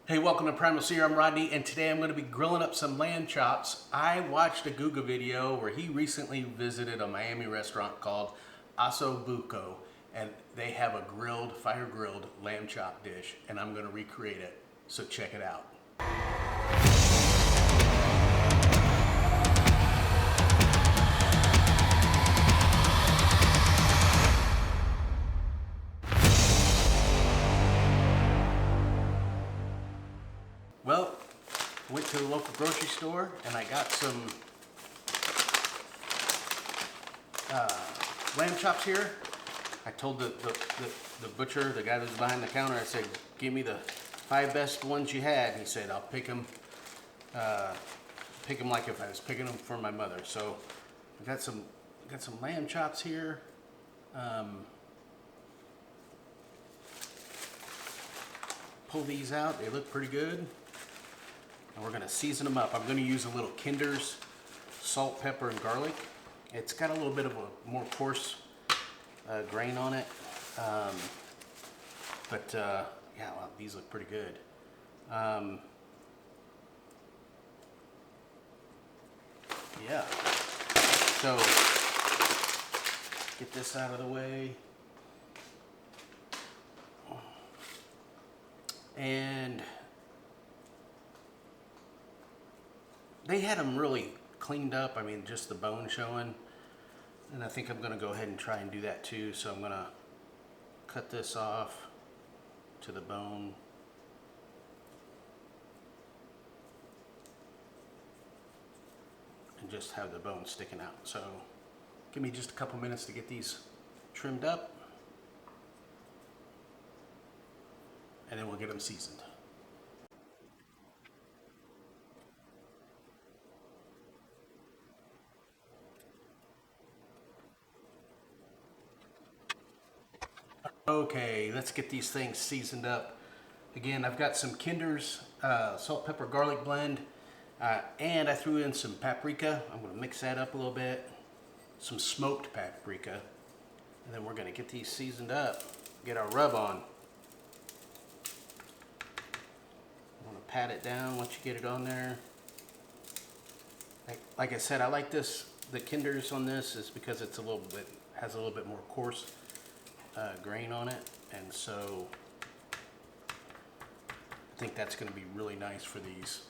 Hey, welcome to Primal Sear. I'm Rodney, and today I'm going to be grilling up some lamb chops. I watched a Guga video where he recently visited a Miami restaurant called Ossobuco, and they have a fire-grilled lamb chop dish, and I'm going to recreate it. So check it out. Well, went to the local grocery store and I got some lamb chops here. I told the butcher, the guy that was behind the counter, I said, give me the 5 best ones you had. He said, I'll pick them like if I was picking them for my mother. So I got some lamb chops here. Pull these out, they look pretty good. And we're gonna season them up. I'm gonna use a little Kinder's salt, pepper, and garlic. It's got a little bit of a more coarse grain on it. Yeah, well, these look pretty good. Yeah, so get this out of the way. And they had them really cleaned up. I mean, just the bone showing. And I think I'm gonna go ahead and try and do that too. So I'm gonna cut this off to the bone. And just have the bone sticking out. So give me just a couple minutes to get these trimmed up. And then we'll get them seasoned. Okay, let's get these things seasoned up. Again, I've got some Kinder's salt, pepper, garlic blend, and I threw in some paprika. I'm gonna mix that up a little bit. Some smoked paprika. And then we're gonna get these seasoned up, get our rub on. Pat it down once you get it on there. Like I said, I like this. The Kinder's on this is because it's has a little bit more coarse grain on it, and so I think that's going to be really nice for these.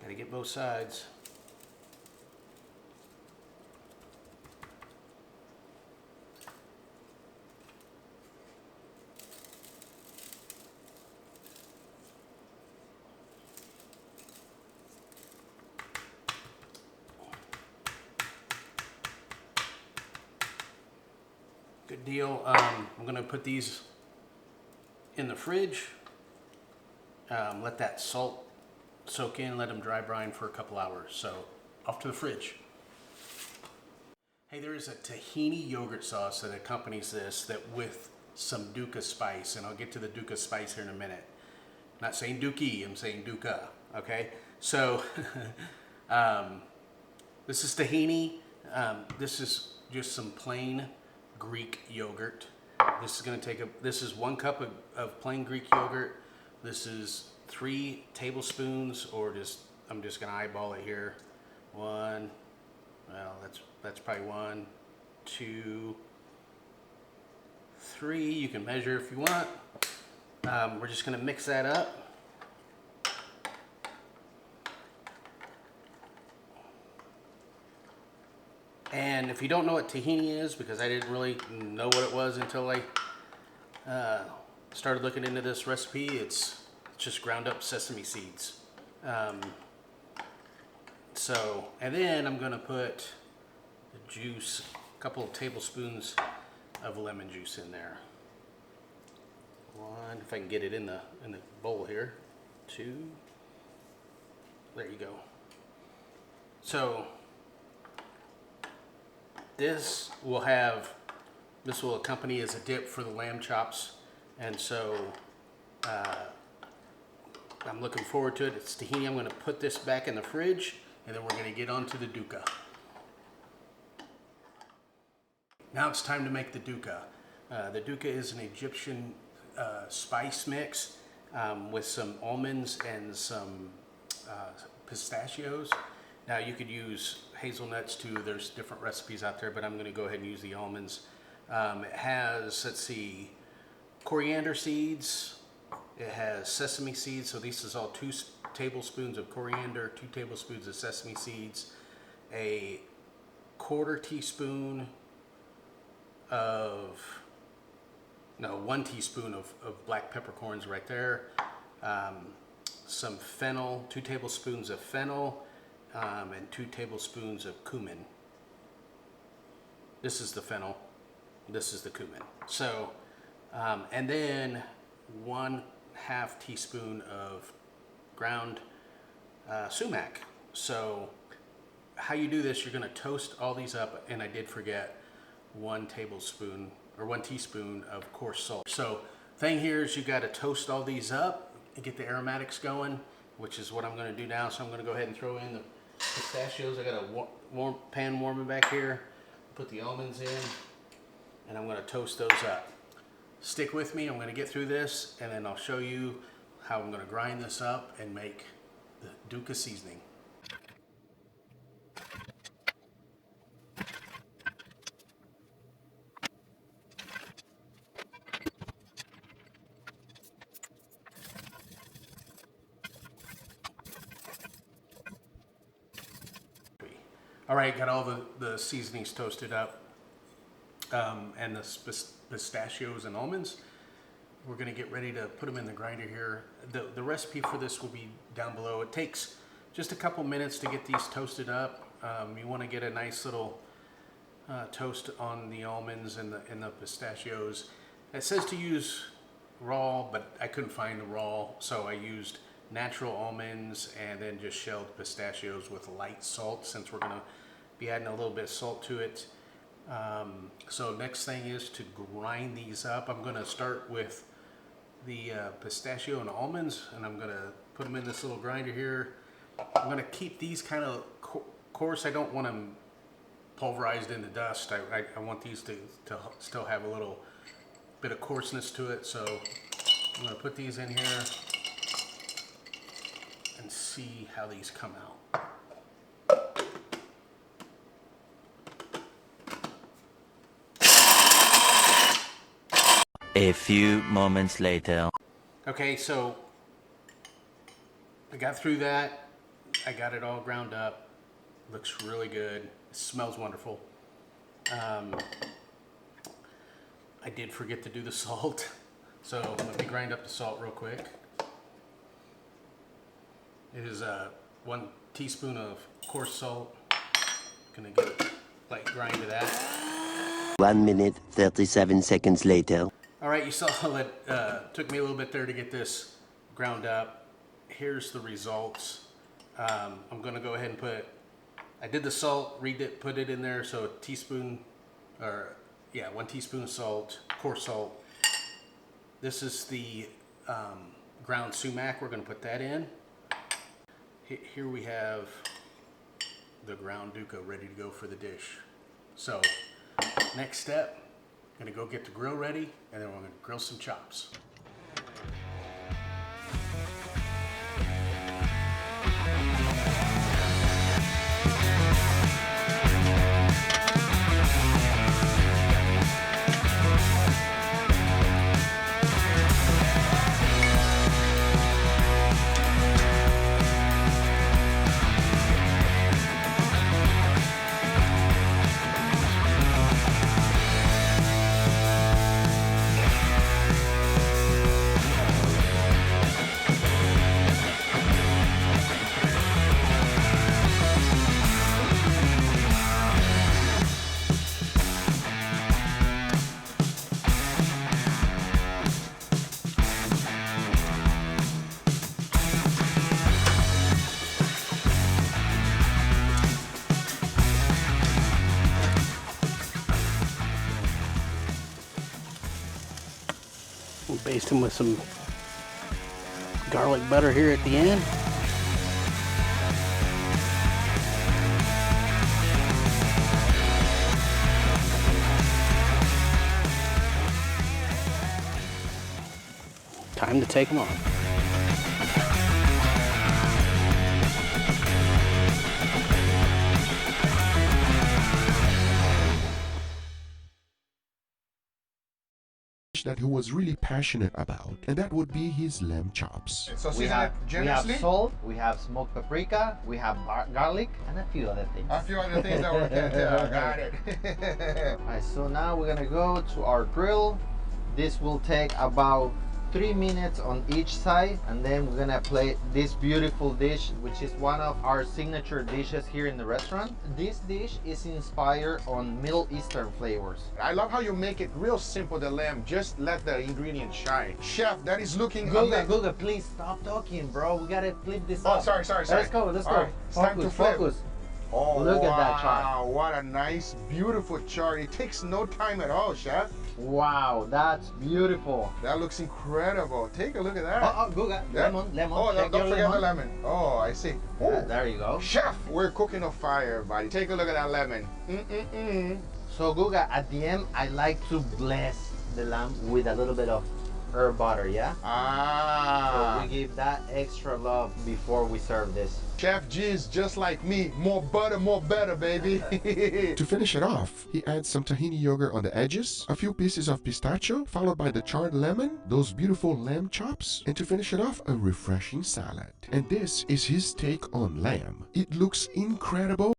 Gotta get both sides. Good deal. I'm gonna put these in the fridge. Let that salt soak in, let them dry brine for a couple hours. So off to the fridge. Hey, there is a tahini yogurt sauce that accompanies this with some Dukkah spice, and I'll get to the Dukkah spice here in a minute. I'm not saying Dookie, I'm saying Dukkah, okay? So this is tahini. This is just some plain Greek yogurt. This is gonna this is 1 cup of plain Greek yogurt. This is 3 tablespoons, or I'm just gonna eyeball it here. 1, well, that's probably 1, 2, 3. You can measure if you want. We're just gonna mix that up. And if you don't know what tahini is, because I didn't really know what it was until I started looking into this recipe, it's just ground up sesame seeds. And then I'm gonna put the juice, a couple of tablespoons of lemon juice in there. 1, if I can get it in the bowl here. 2, there you go. So this will accompany as a dip for the lamb chops, and so I'm looking forward to it. It's tahini. I'm going to put this back in the fridge, and then we're going to get on to the dukkah. Now it's time to make the dukkah. The dukkah is an Egyptian spice mix with some almonds and some pistachios. Now you could use hazelnuts too. There's different recipes out there, but I'm going to go ahead and use the almonds. It has, let's see, coriander seeds. It has sesame seeds. So this is all 2 tablespoons of coriander, 2 tablespoons of sesame seeds, a 1/4 teaspoon of, no, 1 teaspoon of black peppercorns right there. Some fennel, 2 tablespoons of fennel, and 2 tablespoons of cumin. This is the fennel, this is the cumin. So, and then 1/2 teaspoon of ground sumac. So how you do this, you're gonna toast all these up, and I did forget 1 tablespoon or 1 teaspoon of coarse salt. So thing here is you gotta toast all these up and get the aromatics going, which is what I'm gonna do now. So I'm gonna go ahead and throw in the pistachios. I got a pan warming back here. Put the almonds in, and I'm gonna toast those up. Stick with me, I'm gonna get through this, and then I'll show you how I'm gonna grind this up and make the dukkah seasoning. All right, got all the seasonings toasted up, and the pistachios and almonds. We're gonna get ready to put them in the grinder here. The recipe for this will be down below. It takes just a couple minutes to get these toasted up. You wanna get a nice little toast on the almonds and the pistachios. It says to use raw, but I couldn't find the raw, so I used natural almonds and then just shelled pistachios with light salt, since we're gonna be adding a little bit of salt to it. So next thing is to grind these up. I'm gonna start with the pistachio and almonds, and I'm gonna put them in this little grinder here. I'm gonna keep these kind of coarse. I don't want them pulverized into dust. I want these to still have a little bit of coarseness to it. So I'm gonna put these in here and see how these come out. A few moments later. Okay, so I got through that. I got it all ground up. Looks really good. It smells wonderful. I did forget to do the salt. So let me grind up the salt real quick. It is 1 teaspoon of coarse salt. Gonna get a light grind of that. 1 minute, 37 seconds later. All right, you saw that took me a little bit there to get this ground up. Here's the results. I'm gonna go ahead and I did the salt, put it in there, so 1 teaspoon of salt, coarse salt. This is the ground sumac, we're gonna put that in. Here we have the ground dukkah ready to go for the dish. So next step, I'm gonna go get the grill ready, and then we're gonna grill some chops. We'll baste them with some garlic butter here at the end. Time to take them on. That he was really passionate about, and that would be his lamb chops. So We season have, it we generously. have salt, we have smoked paprika, we have garlic, and a few other things. A few other things that we can tell. Got it. Alright, so now we're gonna go to our grill. This will take about 3 minutes on each side, and then we're gonna plate this beautiful dish, which is one of our signature dishes here in the restaurant. This dish is inspired on Middle Eastern flavors. I love how you make it real simple, the lamb. Just let the ingredients shine. Chef, that is looking Guga, please stop talking, bro. We gotta flip this Oh, up. sorry. Let's go. All right, it's time to flip. Focus. Oh, Look wow. at that chart. What a nice, beautiful chart. It takes no time at all, Chef. Wow, that's beautiful. That looks incredible. Take a look at that. Oh, Guga, Yeah. lemon. Oh, Check don't your forget lemon. the lemon. Oh, I see. Yeah, Ooh. there you go. Chef, we're cooking a fire, everybody. Take a look at that lemon. So Guga, at the end, I like to bless the lamb with a little bit of herb butter, yeah? Ah. So we give that extra love before we serve this. Chef G is just like me. More butter, more better, baby. To finish it off, he adds some tahini yogurt on the edges, a few pieces of pistachio, followed by the charred lemon, those beautiful lamb chops, and to finish it off, a refreshing salad. And this is his take on lamb. It looks incredible.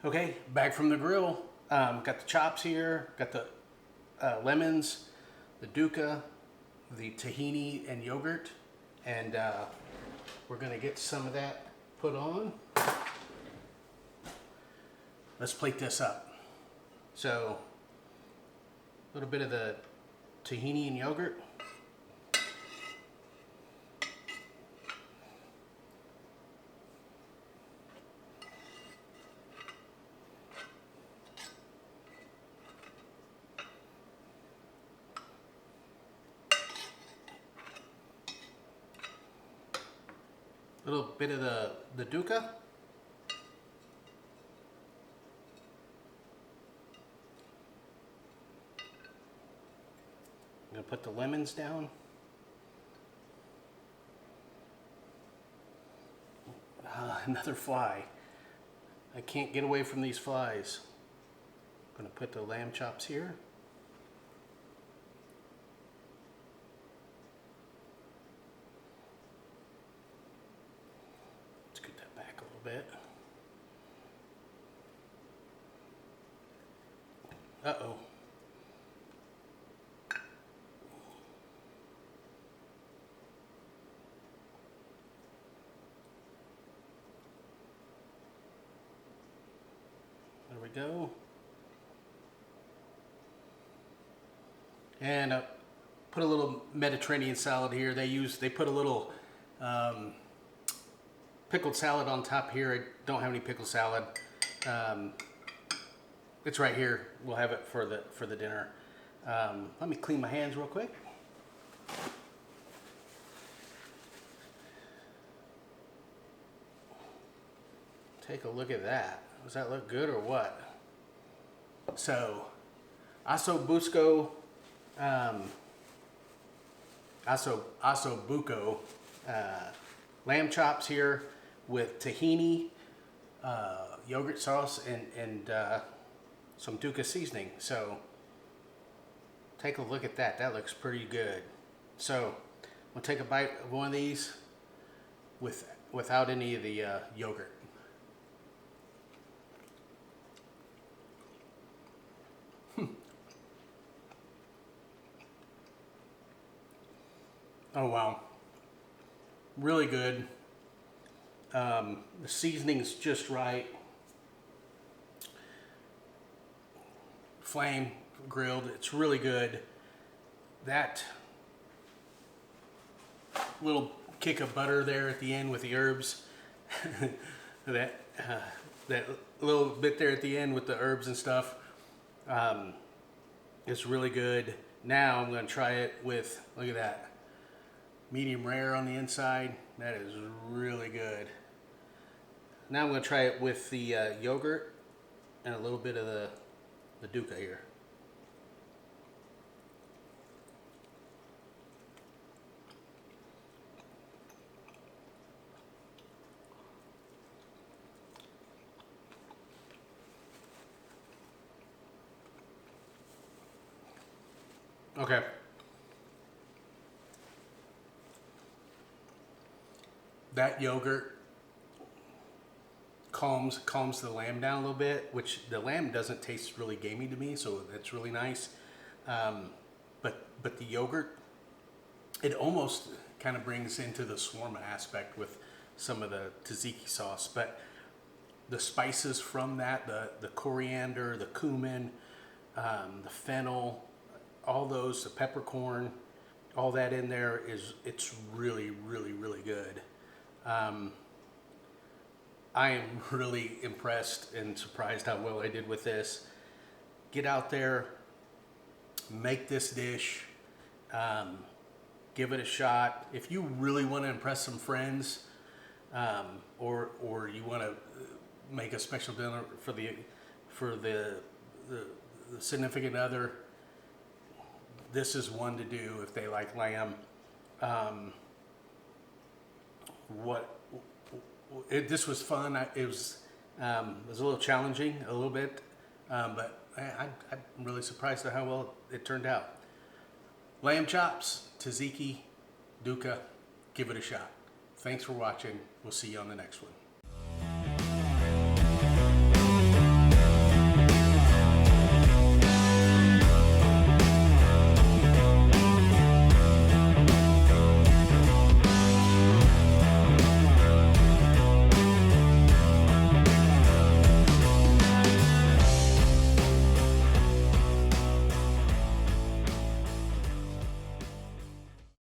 Okay, back from the grill. Got the chops here, got the lemons, the dukkah, the tahini and yogurt, and we're gonna get some of that put on. Let's plate this up. So, a little bit of the tahini and yogurt. A little bit of the dukkah. I'm gonna put the lemons down. Another fly. I can't get away from these flies. I'm gonna put the lamb chops here. Bit. Uh-oh. There we go. And put a little Mediterranean salad here. They put a little pickled salad on top here. I don't have any pickled salad. It's right here. We'll have it for the dinner. Let me clean my hands real quick. Take a look at that. Does that look good or what? So, Ossobuco, Ossobuco lamb chops here with tahini, yogurt sauce, and some Dukkah seasoning. So take a look at that. That looks pretty good. So we'll take a bite of one of these without any of the yogurt. Oh wow. Really good. The seasoning's just right. Flame grilled, it's really good. That little kick of butter there at the end with the herbs, that little bit there at the end with the herbs and stuff, it's really good. Now I'm going to try it with, look at that, medium rare on the inside. That is really good. Now I'm going to try it with the yogurt and a little bit of the Dukkah here. Okay. That yogurt calms the lamb down a little bit, which the lamb doesn't taste really gamey to me, so that's really nice. But the yogurt, it almost kind of brings into the shawarma aspect with some of the tzatziki sauce, but the spices from that, the coriander, the cumin, the fennel, all those, the peppercorn, all that in there it's really, really, really good. I am really impressed and surprised how well I did with this. Get out there, make this dish, give it a shot. If you really want to impress some friends, or you want to make a special dinner for the significant other, this is one to do if they like lamb. This was fun. It was a little challenging, a little bit, but I'm really surprised at how well it turned out. Lamb chops, tzatziki, Dukkah, give it a shot. Thanks for watching. We'll see you on the next one.